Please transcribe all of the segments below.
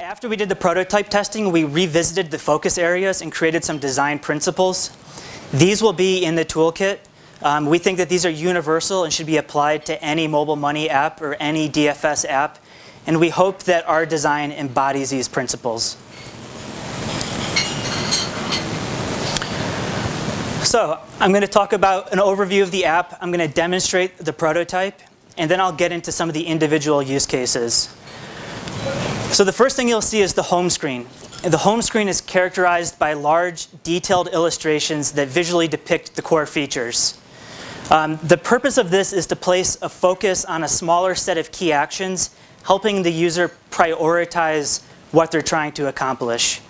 After we did the prototype testing, we revisited the focus areas and created some design principles. These will be in the toolkit. We think that these are universal and should be applied to any mobile money app or any DFS app. And we hope that our design embodies these principles. So I'm going to talk about an overview of the app. I'm going to demonstrate the prototype. And then I'll get into some of the individual use cases. So the first thing you'll see is the home screen. The home screen is characterized by large, detailed illustrations that visually depict the core features. The purpose of this is to place a focus on a smaller set of key actions, helping the user prioritize what they're trying to accomplish.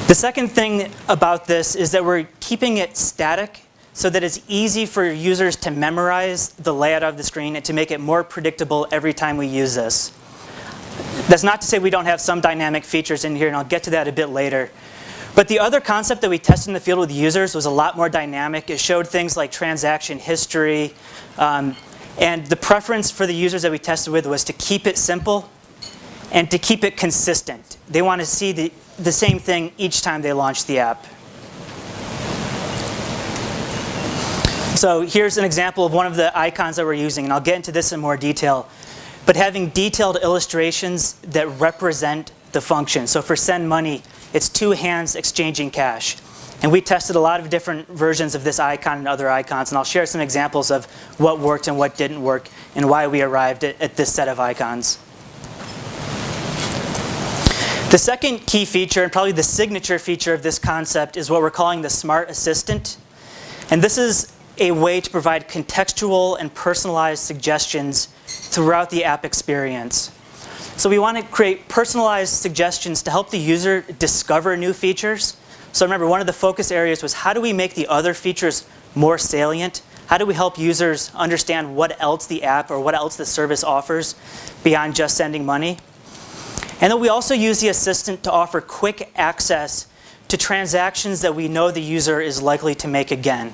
The second thing about this is that we're keeping it static so that it's easy for users to memorize the layout of the screen and to make it more predictable every time we use this. That's not to say we don't have some dynamic features in here, and I'll get to that a bit later. But the other concept that we tested in the field with users was a lot more dynamic. It showed things like transaction history. And the preference for the users that we tested with was to keep it simple and to keep it consistent. They want to see the same thing each time they launch the app. So here's an example of one of the icons that we're using, and I'll get into this in more detail. But having detailed illustrations that represent the function. So for send money, it's two hands exchanging cash. And we tested a lot of different versions of this icon and other icons, and I'll share some examples of what worked and what didn't work and why we arrived at this set of icons. The second key feature, and probably the signature feature of this concept, is what we're calling the Smart Assistant. And this is a way to provide contextual and personalized suggestions throughout the app experience. So we want to create personalized suggestions to help the user discover new features. So remember, one of the focus areas was how do we make the other features more salient? How do we help users understand what else the app or what else the service offers beyond just sending money? And then we also use the assistant to offer quick access to transactions that we know the user is likely to make again.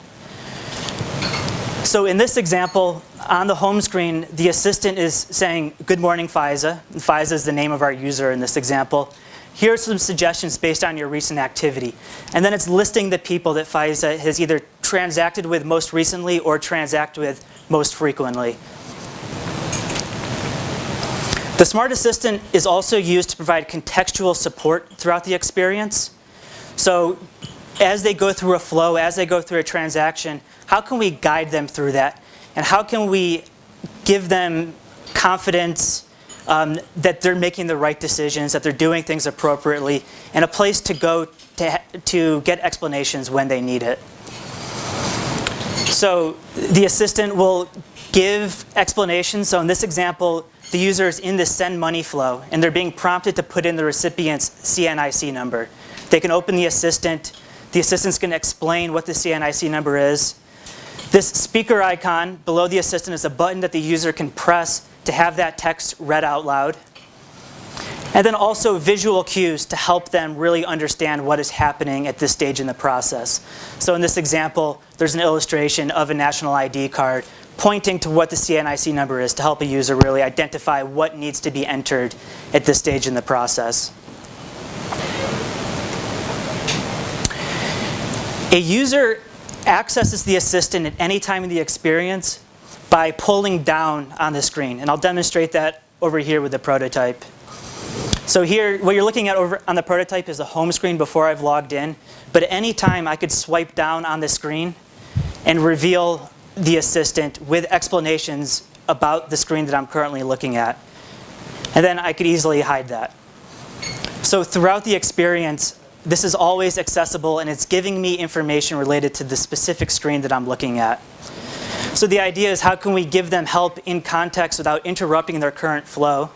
So in this example, on the home screen, the assistant is saying, "Good morning, Faiza." And Faiza is the name of our user in this example. Here are some suggestions based on your recent activity. And then it's listing the people that Faiza has either transacted with most recently or transacted with most frequently. The Smart Assistant is also used to provide contextual support throughout the experience. So as they go through a flow, as they go through a transaction, how can we guide them through that? And how can we give them confidence that they're making the right decisions, that they're doing things appropriately, and a place to go to get explanations when they need it? So the assistant will give explanations. So in this example, the user is in the send money flow, and they're being prompted to put in the recipient's CNIC number. They can open the assistant. The assistant's going to explain what the CNIC number is. This speaker icon below the assistant is a button that the user can press to have that text read out loud. And then also visual cues to help them really understand what is happening at this stage in the process. So in this example, there's an illustration of a national ID card pointing to what the CNIC number is to help a user really identify what needs to be entered at this stage in the process. A user accesses the assistant at any time in the experience by pulling down on the screen. And I'll demonstrate that over here with the prototype. So here, what you're looking at over on the prototype is the home screen before I've logged in. But at any time, I could swipe down on the screen and reveal the assistant with explanations about the screen that I'm currently looking at. And then I could easily hide that. So throughout the experience, this is always accessible, and it's giving me information related to the specific screen that I'm looking at. So the idea is, how can we give them help in context without interrupting their current flow?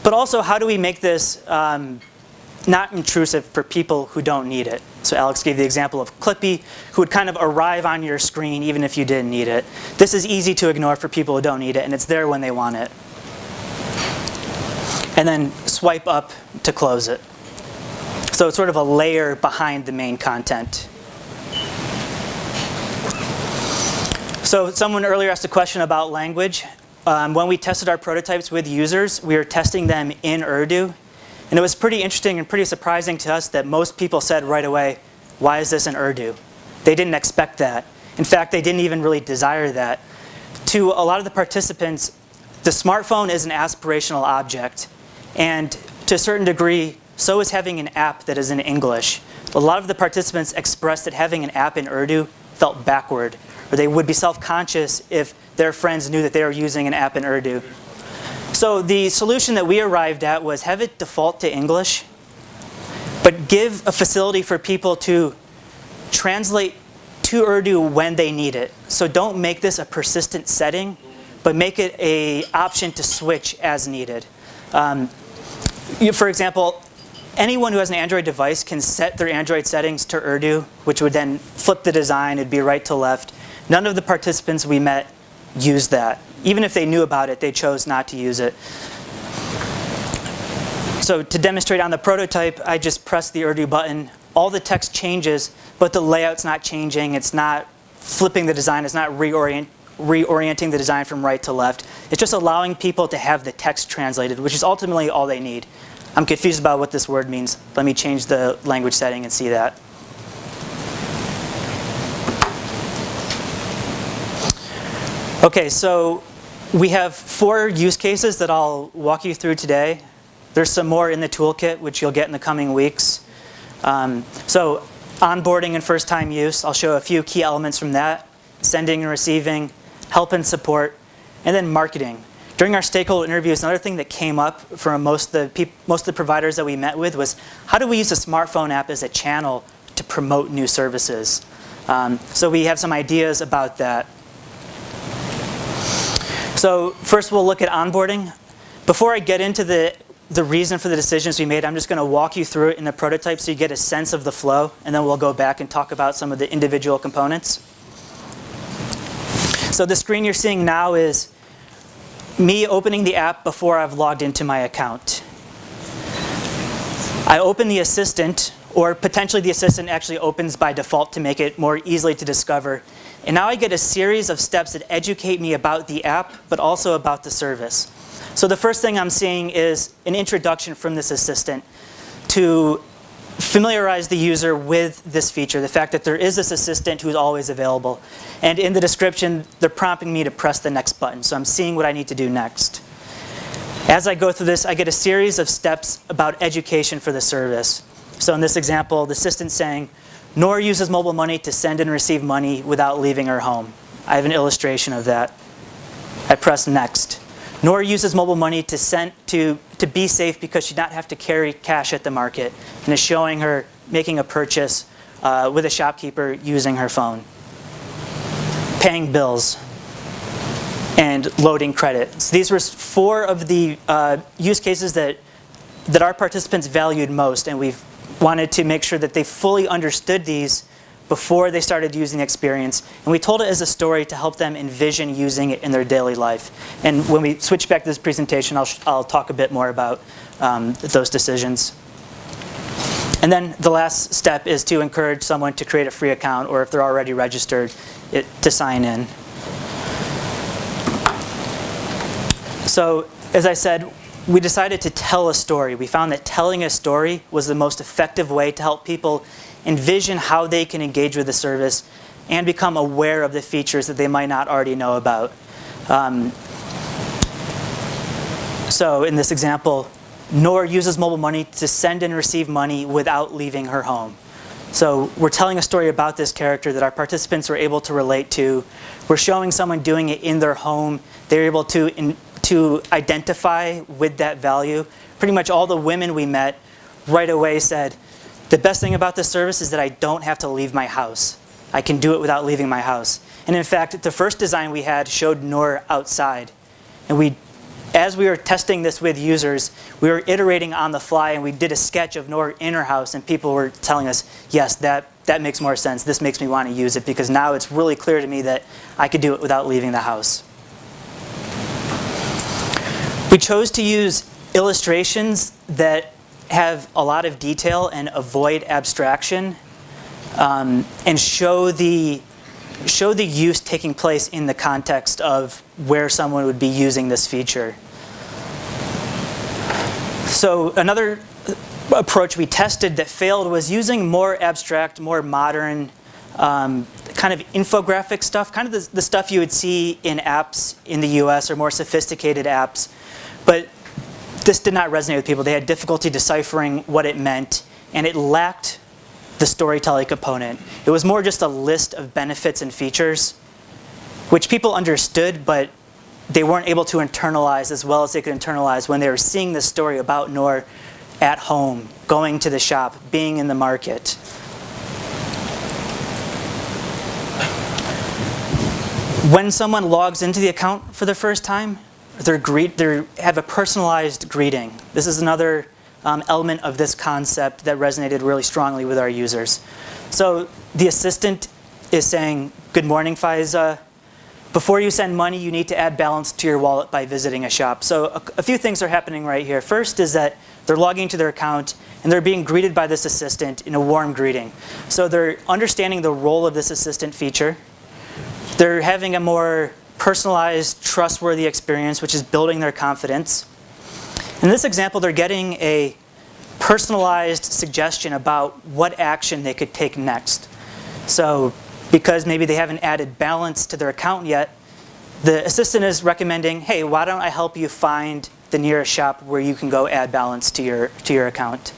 But also, how do we make this not intrusive for people who don't need it? So Alex gave the example of Clippy, who would kind of arrive on your screen even if you didn't need it. This is easy to ignore for people who don't need it, and it's there when they want it. And then swipe up to close it. So it's sort of a layer behind the main content. So someone earlier asked a question about language. When we tested our prototypes with users, we were testing them in Urdu. And it was pretty interesting and pretty surprising to us that most people said right away, why is this in Urdu? They didn't expect that. In fact, they didn't even really desire that. To a lot of the participants, the smartphone is an aspirational object. And to a certain degree, so is having an app that is in English. A lot of the participants expressed that having an app in Urdu felt backward, or they would be self-conscious if their friends knew that they were using an app in Urdu. So the solution that we arrived at was have it default to English, but give a facility for people to translate to Urdu when they need it. So don't make this a persistent setting, but make it an option to switch as needed. For example, anyone who has an Android device can set their Android settings to Urdu, which would then flip the design. It'd be right to left. None of the participants we met used that. Even if they knew about it, they chose not to use it. So to demonstrate on the prototype, I just press the Urdu button. All the text changes, but the layout's not changing. It's not flipping the design. It's not reorienting the design from right to left. It's just allowing people to have the text translated, which is ultimately all they need. I'm confused about what this word means. Let me change the language setting and see that. Okay, so we have 4 use cases that I'll walk you through today. There's some more in the toolkit, which you'll get in the coming weeks. So onboarding and first-time use, I'll show a few key elements from that. Sending and receiving, help and support, and then marketing. During our stakeholder interviews, another thing that came up from most of the providers that we met with was, how do we use a smartphone app as a channel to promote new services? So we have some ideas about that. So first we'll look at onboarding. Before I get into the reason for the decisions we made, I'm just going to walk you through it in the prototype so you get a sense of the flow, and then we'll go back and talk about some of the individual components. So the screen you're seeing now is me opening the app before I've logged into my account. I open the assistant, or potentially the assistant actually opens by default to make it more easily to discover. And now I get a series of steps that educate me about the app, but also about the service. So the first thing I'm seeing is an introduction from this assistant to familiarize the user with this feature, the fact that there is this assistant who's always available. And in the description, they're prompting me to press the next button. So I'm seeing what I need to do next. As I go through this, I get a series of steps about education for the service. So in this example, the assistant's saying, Noor uses mobile money to send and receive money without leaving her home. I have an illustration of that. I press next. Noor uses mobile money to be safe because she does not have to carry cash at the market, and is showing her making a purchase with a shopkeeper using her phone. Paying bills and loading credit. So these were 4 of the use cases that our participants valued most, and we've wanted to make sure that they fully understood these before they started using the experience. And we told it as a story to help them envision using it in their daily life. And when we switch back to this presentation, I'll talk a bit more about those decisions. And then the last step is to encourage someone to create a free account, or if they're already registered, to sign in. So as I said, we decided to tell a story. We found that telling a story was the most effective way to help people envision how they can engage with the service and become aware of the features that they might not already know about. So in this example, Noor uses mobile money to send and receive money without leaving her home. So we're telling a story about this character that our participants were able to relate to. We're showing someone doing it in their home. They're able to identify with that value. Pretty much all the women we met right away said, the best thing about this service is that I don't have to leave my house. I can do it without leaving my house. And in fact, the first design we had showed Noor outside. And as we were testing this with users, we were iterating on the fly, and we did a sketch of Noor in her house, and people were telling us, yes, that makes more sense. This makes me want to use it, because now it's really clear to me that I could do it without leaving the house. We chose to use illustrations that have a lot of detail and avoid abstraction, and show the use taking place in the context of where someone would be using this feature. So another approach we tested that failed was using more abstract, more modern kind of infographic stuff, kind of the stuff you would see in apps in the US or more sophisticated apps. But this did not resonate with people. They had difficulty deciphering what it meant, and it lacked the storytelling component. It was more just a list of benefits and features, which people understood, but they weren't able to internalize as well as they could internalize when they were seeing this story about Noor at home, going to the shop, being in the market. When someone logs into the account for the first time, they have a personalized greeting. This is another element of this concept that resonated really strongly with our users. So the assistant is saying, "Good morning, Faiza. Before you send money, you need to add balance to your wallet by visiting a shop." So a few things are happening right here. First is that they're logging into their account and they're being greeted by this assistant in a warm greeting. So they're understanding the role of this assistant feature. They're having a more personalized, trustworthy experience, which is building their confidence. In this example, they're getting a personalized suggestion about what action they could take next. So because maybe they haven't added balance to their account yet, the assistant is recommending, "Hey, why don't I help you find the nearest shop where you can go add balance to your account?"